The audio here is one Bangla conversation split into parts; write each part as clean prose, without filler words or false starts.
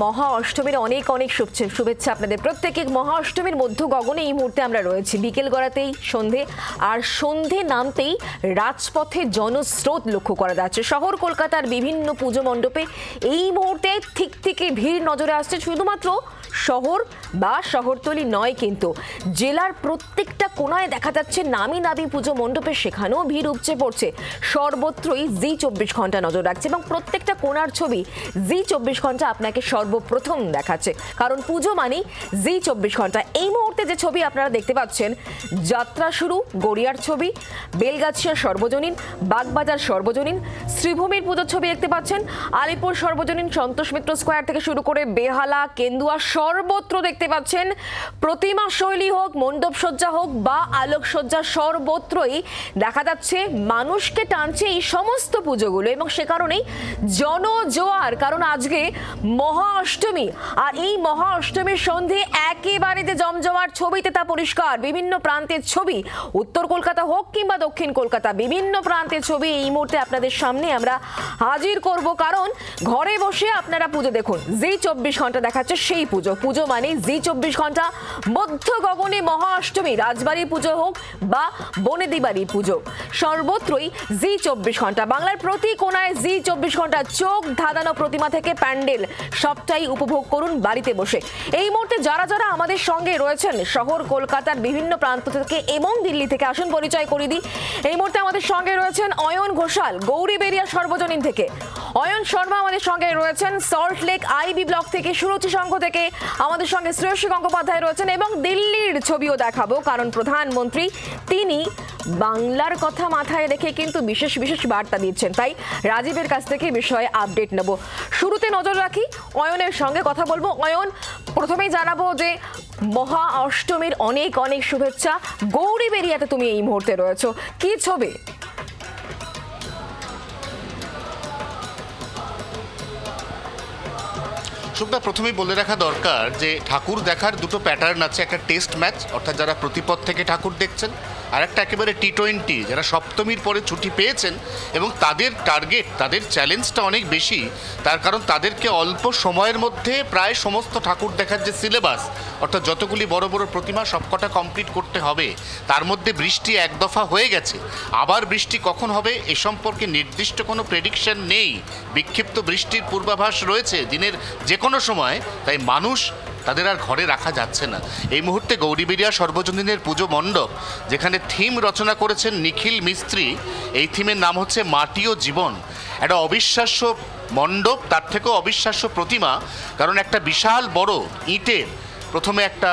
মহা অষ্টমীর অনেক অনেক শুভেচ্ছা আপনাদের প্রত্যেকে। মহা অষ্টমীর মধ্য গগনে এই মুহূর্তে আমরা রয়েছি, বিকেল গড়াতেই সন্ধে, আর সন্ধে নামতেই রাজপথে জনস্রোত লক্ষ্য করা যাচ্ছে। শহর কলকাতার বিভিন্ন পুজো মণ্ডপে এই মুহূর্তে ঠিক থেকে ভিড় নজরে আসছে। শুধুমাত্র শহর বা শহরতলি নয়, কিন্তু জেলার প্রত্যেকটা কোনায় দেখা যাচ্ছে নামি দামি পুজো মণ্ডপে, সেখানেও ভিড় উপচে পড়ছে। সর্বত্রই জি24 ঘন্টা নজর রাখছে এবং প্রত্যেকটা কোনার ছবি জি24 ঘন্টা আপনাকে সর্বপ্রথম দেখাচ্ছে, কারণ পুজো মানেই জি24 ঘন্টা। এই মুহূর্তে যে ছবি আপনারা দেখতে পাচ্ছেন, যাত্রা শুরু গড়িয়ার ছবি, বেলগাছিয়া সর্বজনীন, বাগবাজার সর্বজনীন, শ্রীভূমির পুজোর ছবি দেখতে পাচ্ছেন, আলিপুর সর্বজনীন, সন্তোষ মিত্র স্কোয়ার থেকে শুরু করে বেহালা, কেন্দুয়া, সর্বত্র দেখতে পাচ্ছেন প্রতিমা শৈলী হোক, মণ্ডপ সজ্জা হোক বা আলোকসজ্জা, সর্বত্রই দেখা যাচ্ছে মানুষকে টানছে এই সমস্ত পুজোগুলো। এবং সে কারণেই জনজোয়ার, কারণ আজকে মহা অষ্টমী, আর এই মহা অষ্টমীর সন্ধে একেবারে যে জমজমার ছবিতে তা পরিষ্কার। বিভিন্ন প্রান্তের ছবি, উত্তর কলকাতা হোক কিংবা দক্ষিণ কলকাতা, বিভিন্ন প্রান্তের ছবি এই মুহূর্তে আপনাদের সামনে আমরা হাজির করব, কারণ ঘরে বসে আপনারা পুজো দেখুন। জি24 ঘন্টা দেখাচ্ছে সেই পুজো। পুজো মানে জি24 ঘন্টা, মধ্য গগনে মহা অষ্টমী, রাজবাড়ির পুজো হোক বা বনেদি বাড়ির পুজো, সর্বত্রই জি24 ঘন্টা। বাংলার প্রতি কোনায় জি24 ঘন্টা, চোখ ধাঁধানো প্রতিমা থেকে প্যান্ডেল, সবটাই উপভোগ করুন বাড়িতে বসে। এই মুহূর্তে যারা যারা আমাদের সঙ্গে রয়েছেন শহর কলকাতার বিভিন্ন প্রান্ত থেকে এবং দিল্লি থেকে, আসুন পরিচয় করিয়ে দিই। এই মুহূর্তে আমাদের সঙ্গে রয়েছেন অয়ন ঘোষাল, গৌরীবেরিয়া সর্বজনীন থেকে। অয়ন শর্মা আমাদের সঙ্গে রয়েছেন সল্ট লেক আইবি ব্লক থেকে। সুরুচি সংঘ থেকে আমাদের সঙ্গে শ্রেয়সী গঙ্গোপাধ্যায় রয়েছেন। এবং দিল্লির ছবিও দেখাবো, কারণ প্রধানমন্ত্রী তিনি বাংলার কথা মাথায় রেখে কিন্তু বিশেষ বিশেষ বার্তা দিচ্ছেন। তাই রাজীবের কাছ থেকে বিষয়ে আপডেট নেব। শুরুতে নজর রাখি, অয়নের সঙ্গে কথা বলবো। অয়ন, প্রথমেই জানাবো যে মহা অষ্টমীর অনেক অনেক শুভেচ্ছা। গৌরীবেরিয়াতে তুমি এই মুহূর্তে রয়েছো, কি ছবি? সুব্রত, প্রথমেই বলে রাখা দরকার যে ঠাকুর দেখার দুটো প্যাটার্ন আছে। একটা টেস্ট ম্যাচ, অর্থাৎ যারা প্রতিপদ থেকে ঠাকুর দেখছেন, আর একটা একেবারে টি20, যারা সপ্তমীর পরে ছুটি পেয়েছেন এবং তাদের টার্গেট, তাদের চ্যালেঞ্জটা অনেক বেশি। তার কারণ তাদেরকে অল্প সময়ের মধ্যে প্রায় সমস্ত ঠাকুর দেখার যে সিলেবাস, অর্থাৎ যতগুলি বড় বড় প্রতিমা সবকটা কমপ্লিট করতে হবে। তার মধ্যে বৃষ্টি এক দফা হয়ে গেছে, আবার বৃষ্টি কখন হবে এ সম্পর্কে নির্দিষ্ট কোনো প্রেডিকশন নেই। বিক্ষিপ্ত বৃষ্টির পূর্বাভাস রয়েছে দিনের যে কোনো সময়, তাই মানুষ তাদের আর ঘরে রাখা যাচ্ছে না। এই মুহূর্তে গৌরীবেরিয়া সর্বজনীনের পুজো মণ্ডপ, যেখানে থিম রচনা করেছেন নিখিল মিস্ত্রি, এই থিমের নাম হচ্ছে মাটি ও জীবন। একটা অবিশ্বাস্য মণ্ডপ, তার থেকেও অবিশ্বাস্য প্রতিমা, কারণ একটা বিশাল বড় ইটের প্রথমে একটা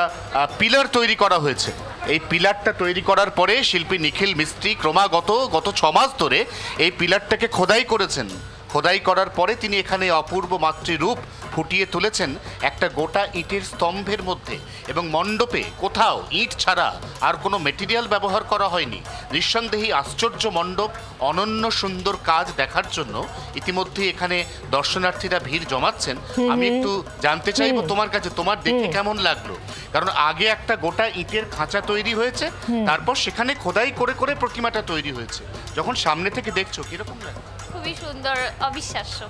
পিলার তৈরি করা হয়েছে। এই পিলারটা তৈরি করার পরে শিল্পী নিখিল মিস্ত্রি ক্রমাগত গত 6 মাস ধরে এই পিলারটাকে খোদাই করেছেন। খোদাই করার পরে তিনি এখানে অপূর্ব মাতৃরূপ ফুটিয়ে তুলেছেন একটা গোটা ইটের স্তম্ভের মধ্যে। এবং মণ্ডপে কোথাও ইট ছাড়া আর কোনো মেটেরিয়াল ব্যবহার করা হয়নি। নিঃসন্দেহে আশ্চর্য মণ্ডপ, অনন্য সুন্দর কাজ দেখার জন্য ইতিমধ্যে এখানে দর্শনার্থীরা ভিড় জমাচ্ছেন। আমি একটু জানতে চাইবো তোমার কাছে, তোমার দেখে কেমন লাগলো? কারণ আগে একটা গোটা ইটের খাঁচা তৈরি হয়েছে, তারপর সেখানে খোদাই করে করে প্রতিমাটা তৈরি হয়েছে। যখন সামনে থেকে দেখছো কিরকম লাগে? খুবই সুন্দর, অবিশ্বাস্য।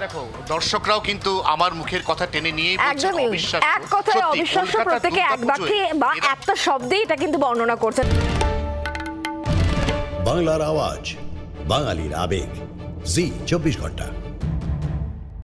দেখো, দর্শকরাও কিন্তু আমার মুখের কথা টেনে নিয়েই বলছেন অবিশ্বাস্য। এক কথায় অবিশ্বাস্য, প্রত্যেকে এক বাক্যে বা একটা শব্দে এটা কিন্তু বর্ণনা করছেন। বাংলার আওয়াজ, বাঙালির আবেগ, জি24 ঘন্টা।